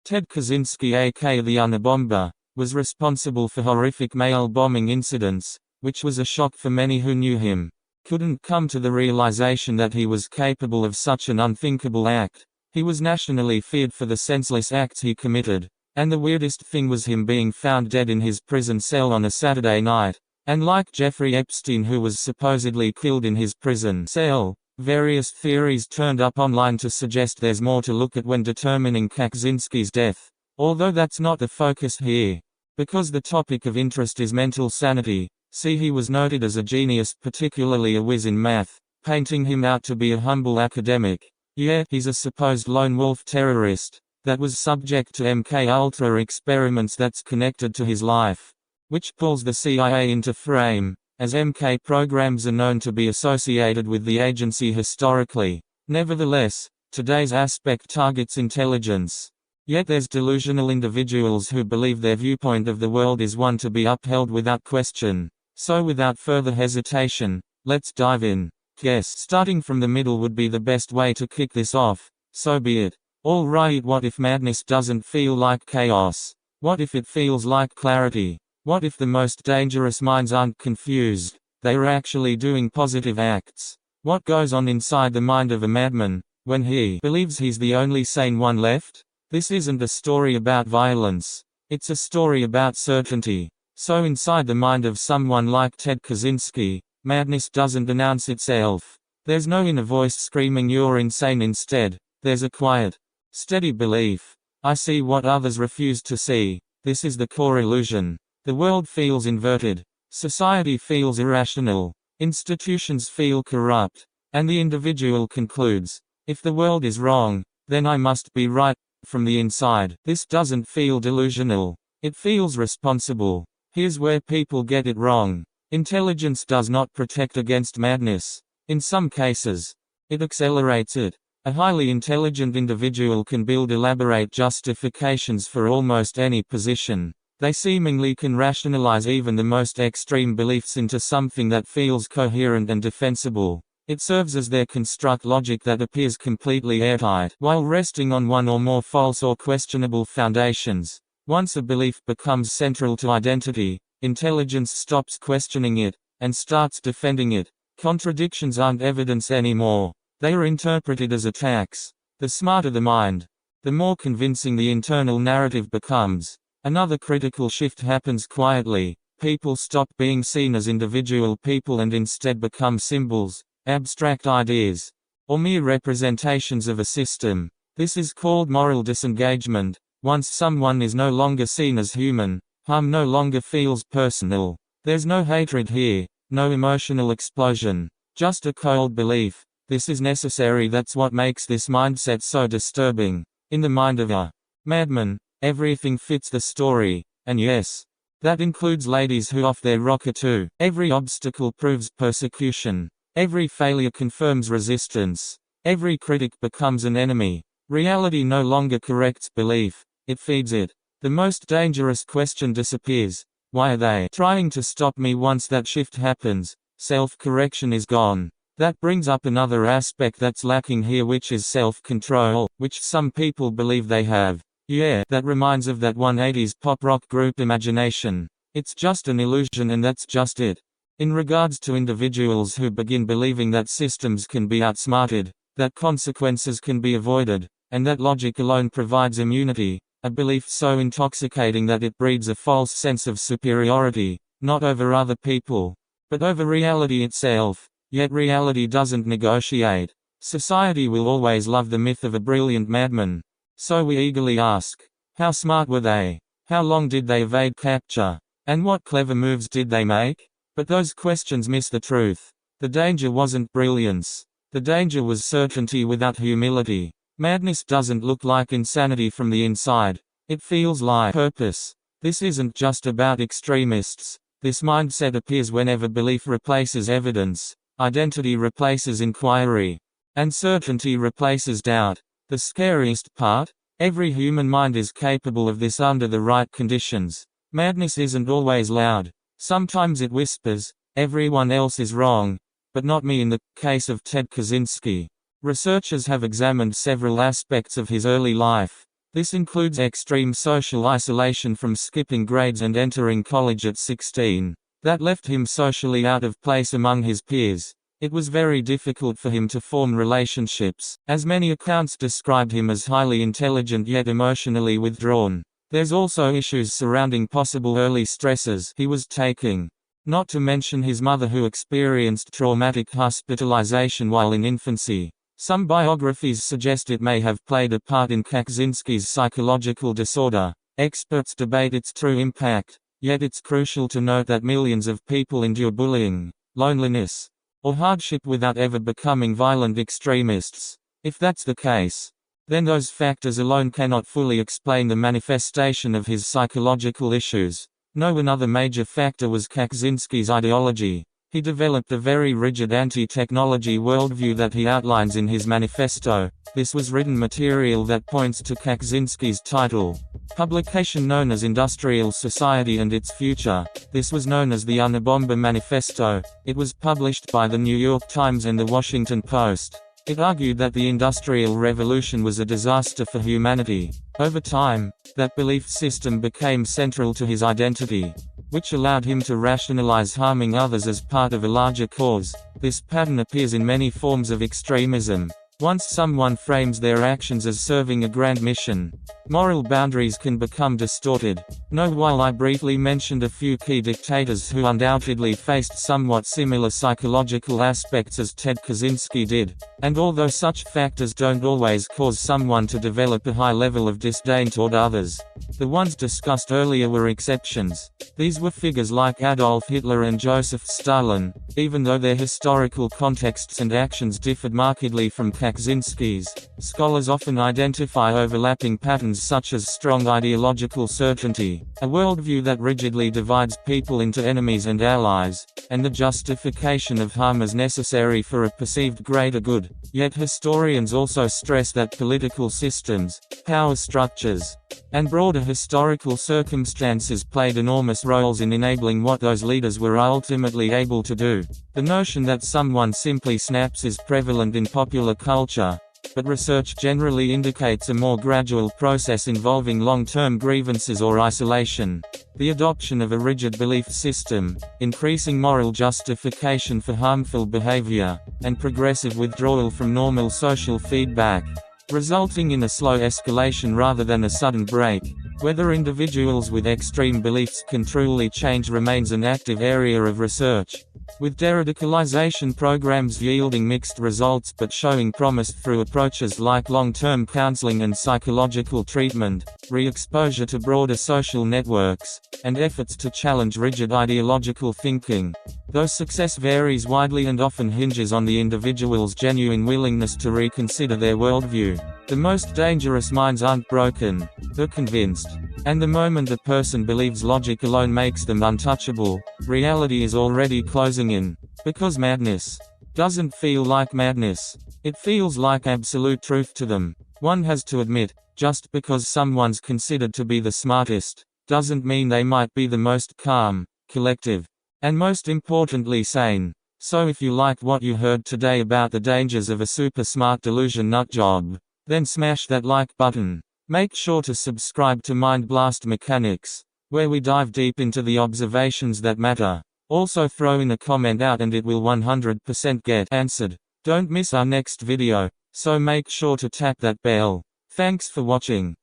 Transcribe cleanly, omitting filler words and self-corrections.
Ted Kaczynski, aka the Unabomber, was responsible for horrific mail bombing incidents, which was a shock for many who knew him. Couldn't come to the realization that he was capable of such an unthinkable act. He was nationally feared for the senseless acts he committed, and the weirdest thing was him being found dead in his prison cell on a Saturday night. And like Jeffrey Epstein, who was supposedly killed in his prison cell, various theories turned up online to suggest there's more to look at when determining Kaczynski's death. Although that's not the focus here. Because the topic of interest is mental sanity, see, he was noted as a genius, particularly a whiz in math, painting him out to be a humble academic. Yeah, he's a supposed lone wolf terrorist that was subject to MKUltra experiments that's connected to his life, which pulls the CIA into frame, as MK programs are known to be associated with the agency historically. Nevertheless, today's aspect targets intelligence. Yet there's delusional individuals who believe their viewpoint of the world is one to be upheld without question. So without further hesitation, let's dive in. Yes, starting from the middle would be the best way to kick this off. So be it. Alright, what if madness doesn't feel like chaos? What if it feels like clarity? What if the most dangerous minds aren't confused, they are actually doing positive acts? What goes on inside the mind of a madman, when he believes he's the only sane one left? This isn't a story about violence. It's a story about certainty. So inside the mind of someone like Ted Kaczynski, madness doesn't announce itself. There's no inner voice screaming you're insane. Instead, there's a quiet, steady belief. I see what others refuse to see. This is the core illusion. The world feels inverted. Society feels irrational. Institutions feel corrupt. And the individual concludes, if the world is wrong, then I must be right. From the inside, this doesn't feel delusional. It feels responsible. Here's where people get it wrong. Intelligence does not protect against madness. In some cases, it accelerates it. A highly intelligent individual can build elaborate justifications for almost any position. They seemingly can rationalize even the most extreme beliefs into something that feels coherent and defensible. It serves as their construct logic that appears completely airtight, while resting on one or more false or questionable foundations. Once a belief becomes central to identity, intelligence stops questioning it, and starts defending it. Contradictions aren't evidence anymore. They are interpreted as attacks. The smarter the mind, the more convincing the internal narrative becomes. Another critical shift happens quietly. People stop being seen as individual people and instead become symbols, abstract ideas, or mere representations of a system. This is called moral disengagement. Once someone is no longer seen as human, harm no longer feels personal. There's no hatred here, no emotional explosion, just a cold belief. This is necessary. That's what makes this mindset so disturbing. In the mind of a madman, everything fits the story, and yes, that includes ladies who off their rocker too. Every obstacle proves persecution. Every failure confirms resistance. Every critic becomes an enemy. Reality no longer corrects belief, it feeds it. The most dangerous question disappears. Why are they trying to stop me? Once that shift happens, self-correction is gone. That brings up another aspect that's lacking here, which is self-control, which some people believe they have. Yeah, that reminds of that 180s pop rock group Imagination. It's just an illusion, and that's just it. In regards to individuals who begin believing that systems can be outsmarted, that consequences can be avoided, and that logic alone provides immunity, a belief so intoxicating that it breeds a false sense of superiority, not over other people, but over reality itself. Yet reality doesn't negotiate. Society will always love the myth of a brilliant madman. So we eagerly ask, how smart were they? How long did they evade capture? And what clever moves did they make? But those questions miss the truth. The danger wasn't brilliance. The danger was certainty without humility. Madness doesn't look like insanity from the inside. It feels like purpose. This isn't just about extremists. This mindset appears whenever belief replaces evidence, identity replaces inquiry, and certainty replaces doubt. The scariest part? Every human mind is capable of this under the right conditions. Madness isn't always loud. Sometimes it whispers, "Everyone else is wrong, but not me." In the case of Ted Kaczynski, researchers have examined several aspects of his early life. This includes extreme social isolation from skipping grades and entering college at 16. That left him socially out of place among his peers. It was very difficult for him to form relationships, as many accounts described him as highly intelligent yet emotionally withdrawn. There's also issues surrounding possible early stresses he was taking. Not to mention his mother, who experienced traumatic hospitalization while in infancy. Some biographies suggest it may have played a part in Kaczynski's psychological disorder. Experts debate its true impact, yet it's crucial to note that millions of people endure bullying, loneliness, or hardship without ever becoming violent extremists. If that's the case, then those factors alone cannot fully explain the manifestation of his psychological issues. No, another major factor was Kaczynski's ideology. He developed a very rigid anti-technology worldview that he outlines in his manifesto. This was written material that points to Kaczynski's title publication known as Industrial Society and Its Future. This was known as the Unabomber Manifesto. It was published by the New York Times and the Washington Post. It argued that the Industrial Revolution was a disaster for humanity. Over time, that belief system became central to his identity, which allowed him to rationalize harming others as part of a larger cause. This pattern appears in many forms of extremism. Once someone frames their actions as serving a grand mission, moral boundaries can become distorted. Note, while I briefly mentioned a few key dictators who undoubtedly faced somewhat similar psychological aspects as Ted Kaczynski did, and although such factors don't always cause someone to develop a high level of disdain toward others, the ones discussed earlier were exceptions. These were figures like Adolf Hitler and Joseph Stalin, even though their historical contexts and actions differed markedly from Kaczynski's. Scholars often identify overlapping patterns such as strong ideological certainty, a worldview that rigidly divides people into enemies and allies, and the justification of harm as necessary for a perceived greater good. Yet historians also stress that political systems, power structures, and broader historical circumstances played enormous roles in enabling what those leaders were ultimately able to do. The notion that someone simply snaps is prevalent in popular culture, but research generally indicates a more gradual process involving long-term grievances or isolation. The adoption of a rigid belief system, increasing moral justification for harmful behavior, and progressive withdrawal from normal social feedback, resulting in a slow escalation rather than a sudden break. Whether individuals with extreme beliefs can truly change remains an active area of research, with de-radicalization programs yielding mixed results but showing promise through approaches like long-term counseling and psychological treatment, re-exposure to broader social networks, and efforts to challenge rigid ideological thinking. Though success varies widely and often hinges on the individual's genuine willingness to reconsider their worldview, the most dangerous minds aren't broken, they're convinced. And the moment a person believes logic alone makes them untouchable, reality is already closing in. Because madness doesn't feel like madness, it feels like absolute truth to them. One has to admit, just because someone's considered to be the smartest, doesn't mean they might be the most calm, collective, and most importantly sane. So if you liked what you heard today about the dangers of a super smart delusion nutjob, then smash that like button. Make sure to subscribe to Mind Blast Mechanics, where we dive deep into the observations that matter. Also throw in a comment out and it will 100% get answered. Don't miss our next video, so make sure to tap that bell. Thanks for watching.